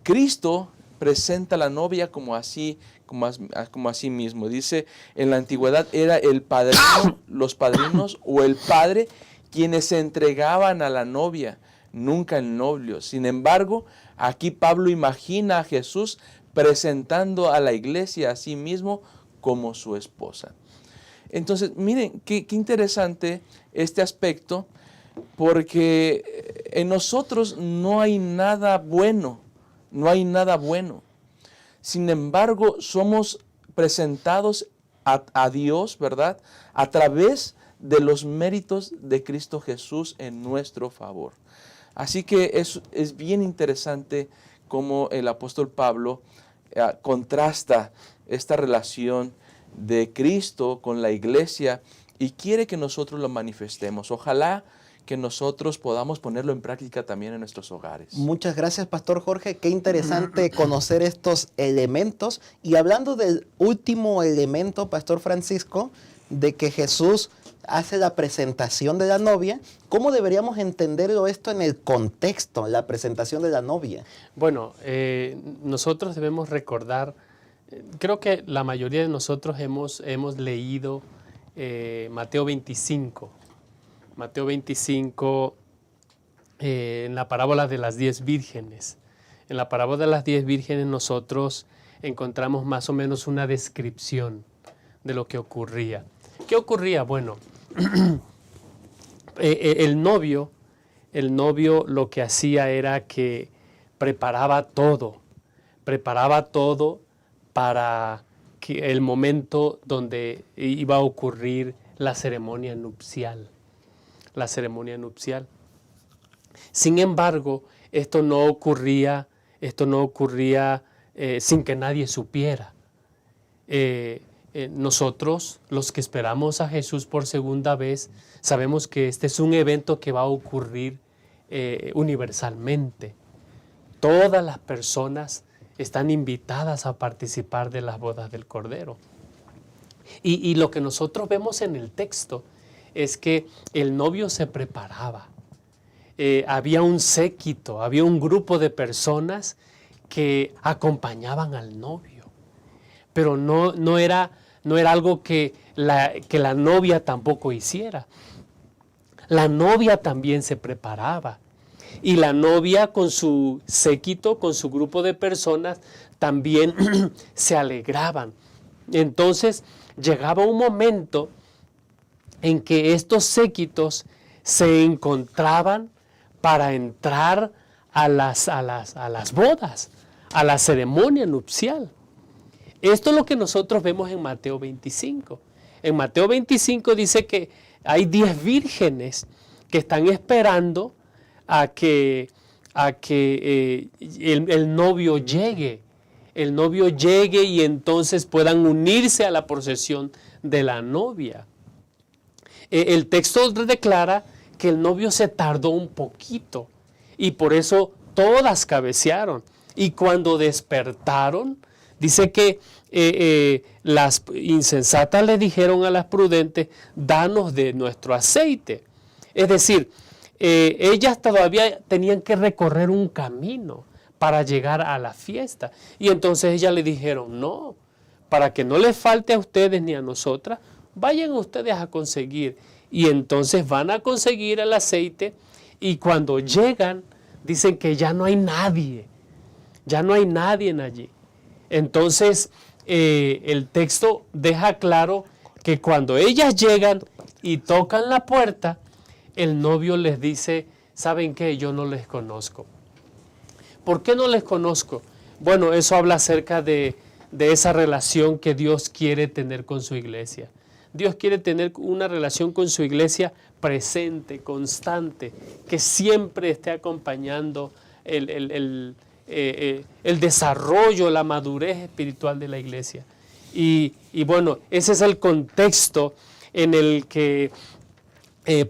Cristo presenta a la novia como así mismo. Dice, en la antigüedad era el padrino, los padrinos o el padre quienes se entregaban a la novia, nunca el novio. Sin embargo, aquí Pablo imagina a Jesús presentando a la iglesia a sí mismo como su esposa. Entonces, miren, qué interesante este aspecto, porque en nosotros no hay nada bueno, Sin embargo, somos presentados a Dios, ¿verdad?, a través de los méritos de Cristo Jesús en nuestro favor. Así que es bien interesante cómo el apóstol Pablo contrasta esta relación de Cristo con la iglesia y quiere que nosotros lo manifestemos. Ojalá que nosotros podamos ponerlo en práctica también en nuestros hogares. Muchas gracias, Pastor Jorge. Qué interesante conocer estos elementos. Y hablando del último elemento, Pastor Francisco, de que Jesús hace la presentación de la novia, ¿cómo deberíamos entenderlo esto en el contexto, la presentación de la novia? Bueno, nosotros debemos recordar, creo que la mayoría de nosotros hemos leído Mateo 25. Mateo 25, en la parábola de las 10 vírgenes. En la parábola de las 10 vírgenes nosotros encontramos más o menos una descripción de lo que ocurría. ¿Qué ocurría? Bueno, el novio lo que hacía era que preparaba todo para que el momento donde iba a ocurrir la ceremonia nupcial. La ceremonia nupcial. Sin embargo, esto no ocurría sin que nadie supiera. Nosotros, los que esperamos a Jesús por segunda vez, sabemos que este es un evento que va a ocurrir universalmente. Todas las personas están invitadas a participar de las bodas del Cordero. Y lo que nosotros vemos en el texto es que el novio se preparaba. Había un séquito, había un grupo de personas que acompañaban al novio. Pero no era algo que la novia tampoco hiciera. La novia también se preparaba. Y la novia con su séquito, con su grupo de personas, también se alegraban. Entonces llegaba un momento en que estos séquitos se encontraban para entrar a las bodas, a la ceremonia nupcial. Esto es lo que nosotros vemos en Mateo 25. En Mateo 25 dice que hay 10 vírgenes que están esperando a que el novio llegue. El novio llegue y entonces puedan unirse a la procesión de la novia. El texto declara que el novio se tardó un poquito y por eso todas cabecearon. Y cuando despertaron, dice que las insensatas le dijeron a las prudentes, danos de nuestro aceite. Es decir, ellas todavía tenían que recorrer un camino para llegar a la fiesta. Y entonces ellas le dijeron, no, para que no les falte a ustedes ni a nosotras, vayan ustedes a conseguir. Y entonces van a conseguir el aceite y cuando llegan dicen que ya no hay nadie allí. Entonces el texto deja claro que cuando ellas llegan y tocan la puerta, el novio les dice, ¿saben qué? Yo no les conozco. ¿Por qué no les conozco? Bueno, eso habla acerca de esa relación que Dios quiere tener con su iglesia. Dios quiere tener una relación con su iglesia presente, constante, que siempre esté acompañando el desarrollo, la madurez espiritual de la iglesia. Y bueno, ese es el contexto en el que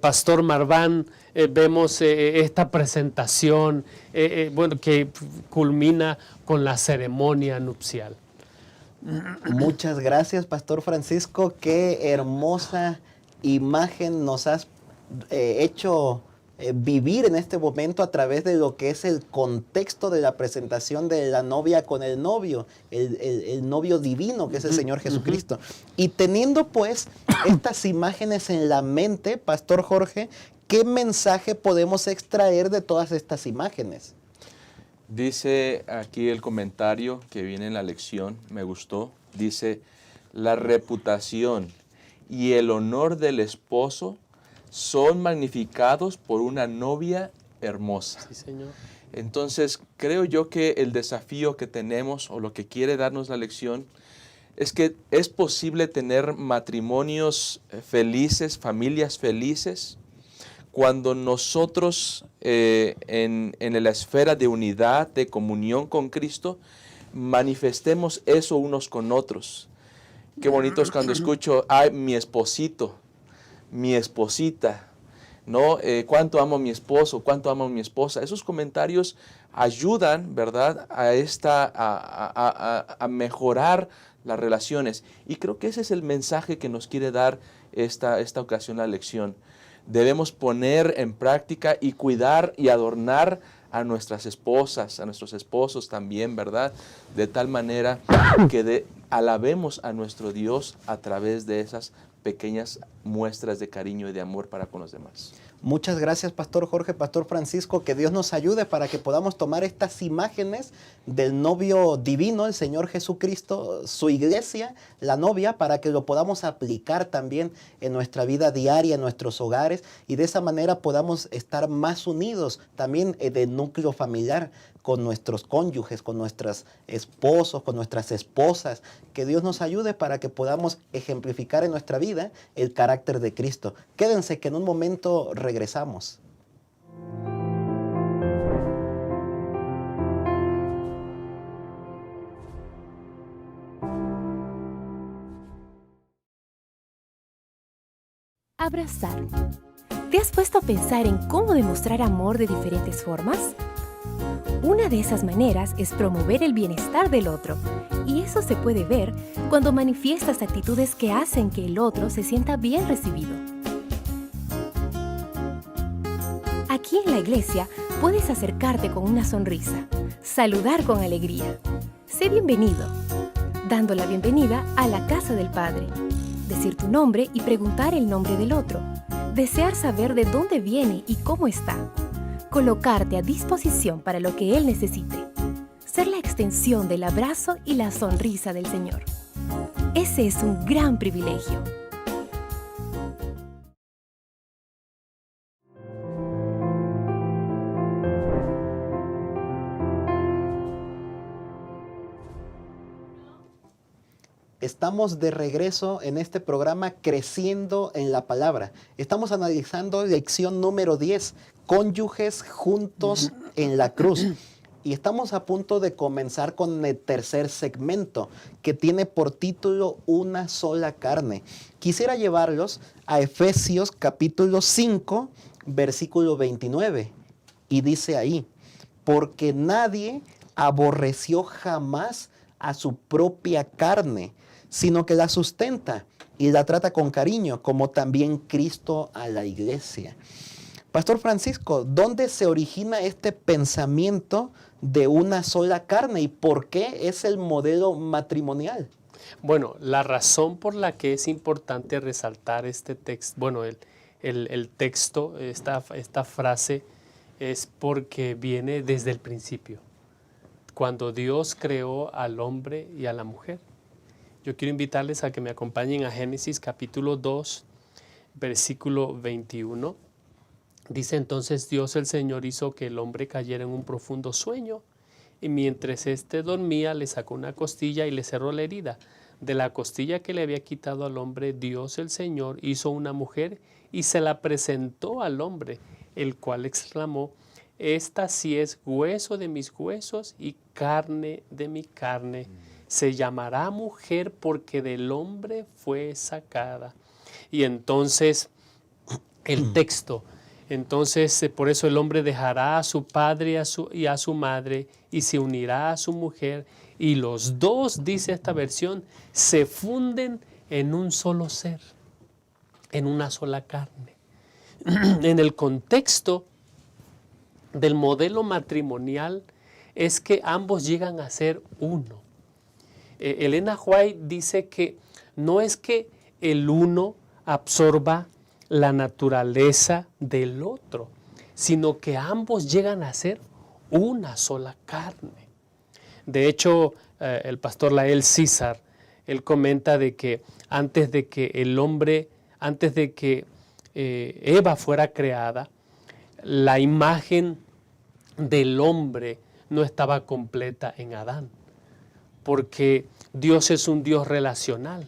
Pastor Marván vemos esta presentación que culmina con la ceremonia nupcial. Muchas gracias, Pastor Francisco. Qué hermosa imagen nos has hecho vivir en este momento a través de lo que es el contexto de la presentación de la novia con el novio, el novio divino que es el Señor Jesucristo. Y teniendo pues estas imágenes en la mente, Pastor Jorge, ¿qué mensaje podemos extraer de todas estas imágenes? Dice aquí el comentario que viene en la lección, me gustó, dice, la reputación y el honor del esposo son magnificados por una novia hermosa. Sí, Señor. Entonces, creo yo que el desafío que tenemos, o lo que quiere darnos la lección, es que es posible tener matrimonios felices, familias felices, cuando nosotros en la esfera de unidad, de comunión con Cristo, manifestemos eso unos con otros. Qué bonito es cuando escucho, ay, mi esposito, mi esposita, ¿no? Cuánto amo a mi esposo, cuánto amo a mi esposa. Esos comentarios ayudan, ¿verdad?, a mejorar las relaciones. Y creo que ese es el mensaje que nos quiere dar esta ocasión, la lección. Debemos poner en práctica y cuidar y adornar a nuestras esposas, a nuestros esposos también, ¿verdad? De tal manera que alabemos a nuestro Dios a través de esas pequeñas muestras de cariño y de amor para con los demás. Muchas gracias, Pastor Jorge, Pastor Francisco. Que Dios nos ayude para que podamos tomar estas imágenes del novio divino, el Señor Jesucristo, su iglesia, la novia, para que lo podamos aplicar también en nuestra vida diaria, en nuestros hogares, y de esa manera podamos estar más unidos también del núcleo familiar, con nuestros cónyuges, con nuestros esposos, con nuestras esposas. Que Dios nos ayude para que podamos ejemplificar en nuestra vida el carácter de Cristo. Quédense que en un momento regresamos. Abrazar. ¿Te has puesto a pensar en cómo demostrar amor de diferentes formas? Una de esas maneras es promover el bienestar del otro, y eso se puede ver cuando manifiestas actitudes que hacen que el otro se sienta bien recibido. Aquí en la iglesia puedes acercarte con una sonrisa, saludar con alegría. Sé bienvenido, dando la bienvenida a la casa del Padre. Decir tu nombre y preguntar el nombre del otro. Desear saber de dónde viene y cómo está. Colocarte a disposición para lo que Él necesite. Ser la extensión del abrazo y la sonrisa del Señor. Ese es un gran privilegio. Estamos de regreso en este programa Creciendo en la Palabra. Estamos analizando lección número 10, cónyuges juntos en la cruz. Y estamos a punto de comenzar con el tercer segmento, que tiene por título Una sola carne. Quisiera llevarlos a Efesios capítulo 5, versículo 29. Y dice ahí, porque nadie aborreció jamás a su propia carne, sino que la sustenta y la trata con cariño, como también Cristo a la iglesia. Pastor Francisco, ¿dónde se origina este pensamiento de una sola carne y por qué es el modelo matrimonial? Bueno, la razón por la que es importante resaltar este texto, bueno, el texto, esta frase, es porque viene desde el principio, cuando Dios creó al hombre y a la mujer. Yo quiero invitarles a que me acompañen a Génesis capítulo 2, versículo 21. Dice entonces Dios el Señor hizo que el hombre cayera en un profundo sueño y mientras éste dormía le sacó una costilla y le cerró la herida. De la costilla que le había quitado al hombre, Dios el Señor hizo una mujer y se la presentó al hombre, el cual exclamó, esta sí es hueso de mis huesos y carne de mi carne. Se llamará mujer porque del hombre fue sacada. Y entonces el texto, entonces por eso el hombre dejará a su padre y a su madre y se unirá a su mujer y los dos, dice esta versión, se funden en un solo ser, en una sola carne. En el contexto del modelo matrimonial es que ambos llegan a ser uno. Elena White dice que no es que el uno absorba la naturaleza del otro, sino que ambos llegan a ser una sola carne. De hecho, el pastor Lael César, él comenta de que antes de que Eva fuera creada, la imagen del hombre no estaba completa en Adán. Porque Dios es un Dios relacional.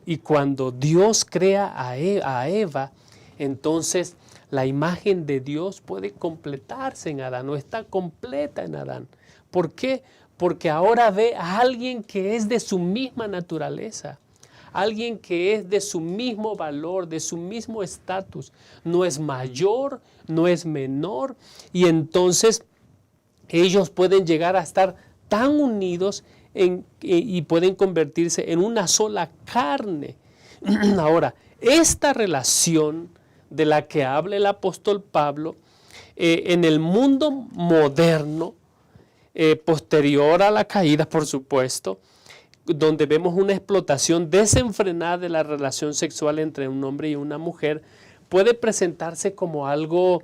Y cuando Dios crea a Eva, entonces la imagen de Dios puede completarse en Adán, no está completa en Adán. ¿Por qué? Porque ahora ve a alguien que es de su misma naturaleza, alguien que es de su mismo valor, de su mismo estatus. No es mayor, no es menor, y entonces ellos pueden llegar a estar tan unidos y pueden convertirse en una sola carne. Ahora, esta relación de la que habla el apóstol Pablo, en el mundo moderno, posterior a la caída, por supuesto, donde vemos una explotación desenfrenada de la relación sexual entre un hombre y una mujer, puede presentarse como algo,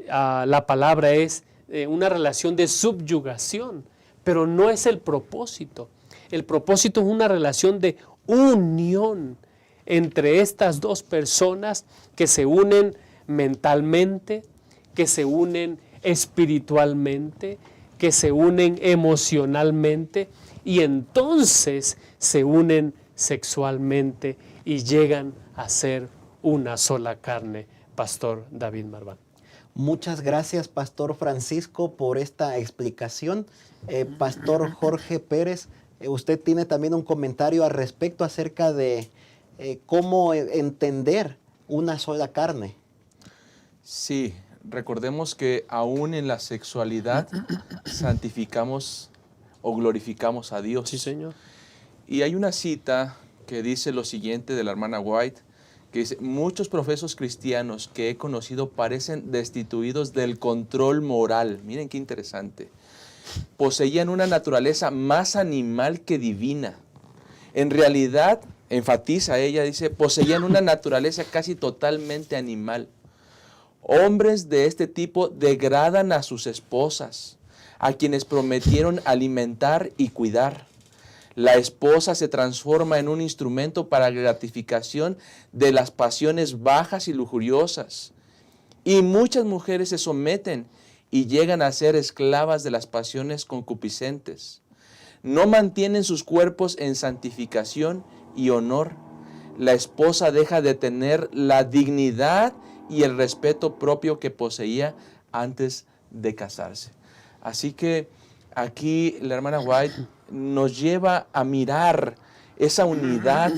la palabra es una relación de subyugación, pero no es el propósito. El propósito es una relación de unión entre estas dos personas que se unen mentalmente, que se unen espiritualmente, que se unen emocionalmente y entonces se unen sexualmente y llegan a ser una sola carne, Pastor David Marván. Muchas gracias, Pastor Francisco, por esta explicación. Pastor Jorge Pérez, usted tiene también un comentario al respecto acerca de cómo entender una sola carne. Sí, recordemos que aún en la sexualidad santificamos o glorificamos a Dios. Sí, Señor. Y hay una cita que dice lo siguiente de la hermana White, que dice: muchos profesos cristianos que he conocido parecen destituidos del control moral. Miren qué interesante. Poseían una naturaleza más animal que divina. En realidad, enfatiza ella, dice, poseían una naturaleza casi totalmente animal. Hombres de este tipo degradan a sus esposas, a quienes prometieron alimentar y cuidar. La esposa se transforma en un instrumento para la gratificación de las pasiones bajas y lujuriosas. Y muchas mujeres se someten y llegan a ser esclavas de las pasiones concupiscentes. No mantienen sus cuerpos en santificación y honor. La esposa deja de tener la dignidad y el respeto propio que poseía antes de casarse. Así que aquí la hermana White nos lleva a mirar esa unidad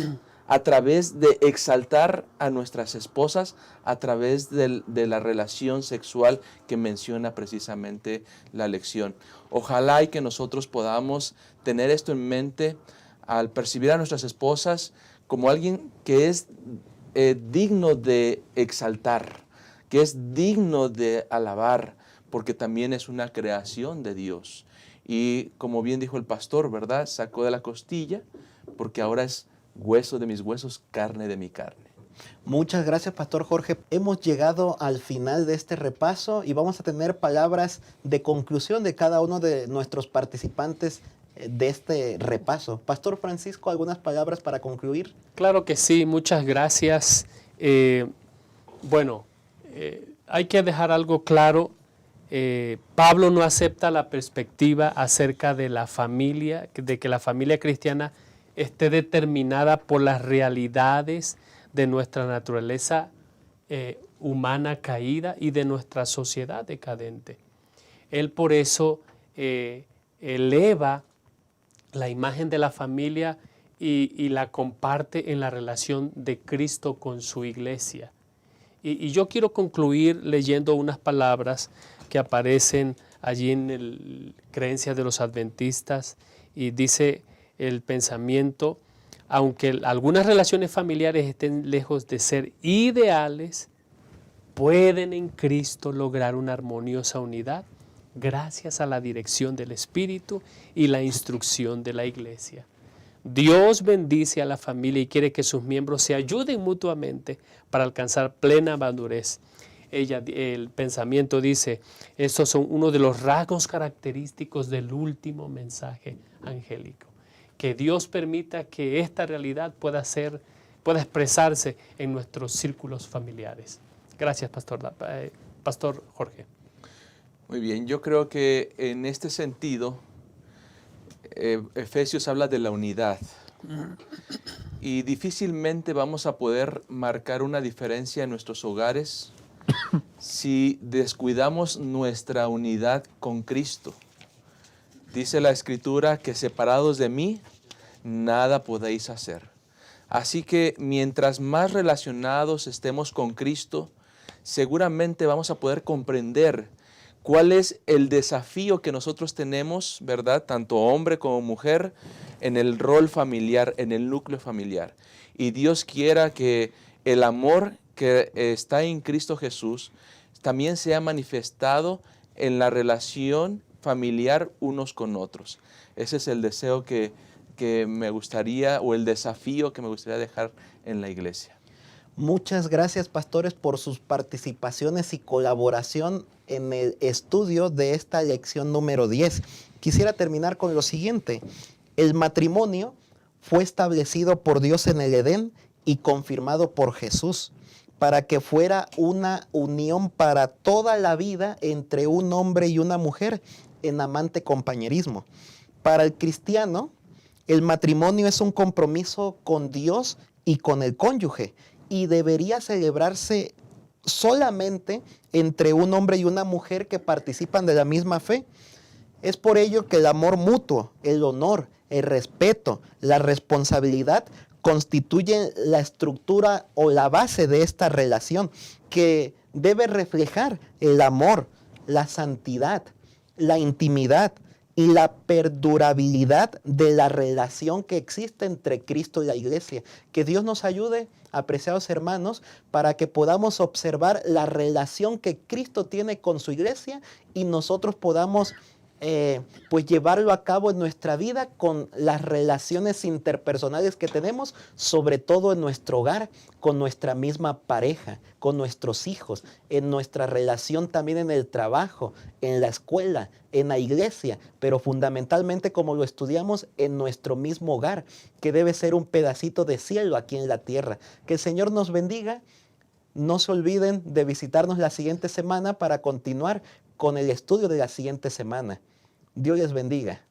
a través de exaltar a nuestras esposas, a través de la relación sexual que menciona precisamente la lección. Ojalá y que nosotros podamos tener esto en mente al percibir a nuestras esposas como alguien que es digno de exaltar, que es digno de alabar, porque también es una creación de Dios. Y como bien dijo el pastor, ¿verdad? Sacó de la costilla, porque ahora es hueso de mis huesos, carne de mi carne. Muchas gracias, Pastor Jorge. Hemos llegado al final de este repaso y vamos a tener palabras de conclusión de cada uno de nuestros participantes de este repaso. Pastor Francisco, ¿algunas palabras para concluir? Claro que sí, muchas gracias. Hay que dejar algo claro. Pablo no acepta la perspectiva acerca de la familia, de que la familia cristiana esté determinada por las realidades de nuestra naturaleza humana caída y de nuestra sociedad decadente. Él por eso eleva la imagen de la familia y la comparte en la relación de Cristo con su iglesia. Y yo quiero concluir leyendo unas palabras que aparecen allí en Creencias de los Adventistas, y dice el pensamiento: aunque algunas relaciones familiares estén lejos de ser ideales, pueden en Cristo lograr una armoniosa unidad gracias a la dirección del Espíritu y la instrucción de la Iglesia. Dios bendice a la familia y quiere que sus miembros se ayuden mutuamente para alcanzar plena madurez. El pensamiento dice: estos son uno de los rasgos característicos del último mensaje angélico. Que Dios permita que esta realidad pueda expresarse en nuestros círculos familiares. Gracias, Pastor Jorge. Muy bien, yo creo que en este sentido, Efesios habla de la unidad. Y difícilmente vamos a poder marcar una diferencia en nuestros hogares si descuidamos nuestra unidad con Cristo. Dice la Escritura que separados de mí, nada podéis hacer. Así que mientras más relacionados estemos con Cristo, seguramente vamos a poder comprender cuál es el desafío que nosotros tenemos, ¿verdad? Tanto hombre como mujer, en el rol familiar, en el núcleo familiar. Y Dios quiera que el amor que está en Cristo Jesús también sea manifestado en la relación familiar unos con otros. Ese es el deseo que me gustaría, o el desafío que me gustaría dejar en la iglesia. Muchas gracias, pastores, por sus participaciones y colaboración en el estudio de esta lección número 10. Quisiera terminar con lo siguiente. El matrimonio fue establecido por Dios en el Edén y confirmado por Jesús para que fuera una unión para toda la vida entre un hombre y una mujer en amante compañerismo. Para el cristiano, el matrimonio es un compromiso con Dios y con el cónyuge, y debería celebrarse solamente entre un hombre y una mujer que participan de la misma fe. Es por ello que el amor mutuo, el honor, el respeto, la responsabilidad constituyen la estructura o la base de esta relación, que debe reflejar el amor, la santidad, la intimidad y la perdurabilidad de la relación que existe entre Cristo y la iglesia. Que Dios nos ayude, apreciados hermanos, para que podamos observar la relación que Cristo tiene con su iglesia y nosotros podamos pues llevarlo a cabo en nuestra vida con las relaciones interpersonales que tenemos, sobre todo en nuestro hogar, con nuestra misma pareja, con nuestros hijos, en nuestra relación también en el trabajo, en la escuela, en la iglesia, pero fundamentalmente, como lo estudiamos, en nuestro mismo hogar, que debe ser un pedacito de cielo aquí en la tierra. Que el Señor nos bendiga. No se olviden de visitarnos la siguiente semana para continuar con el estudio de la siguiente semana. Dios les bendiga.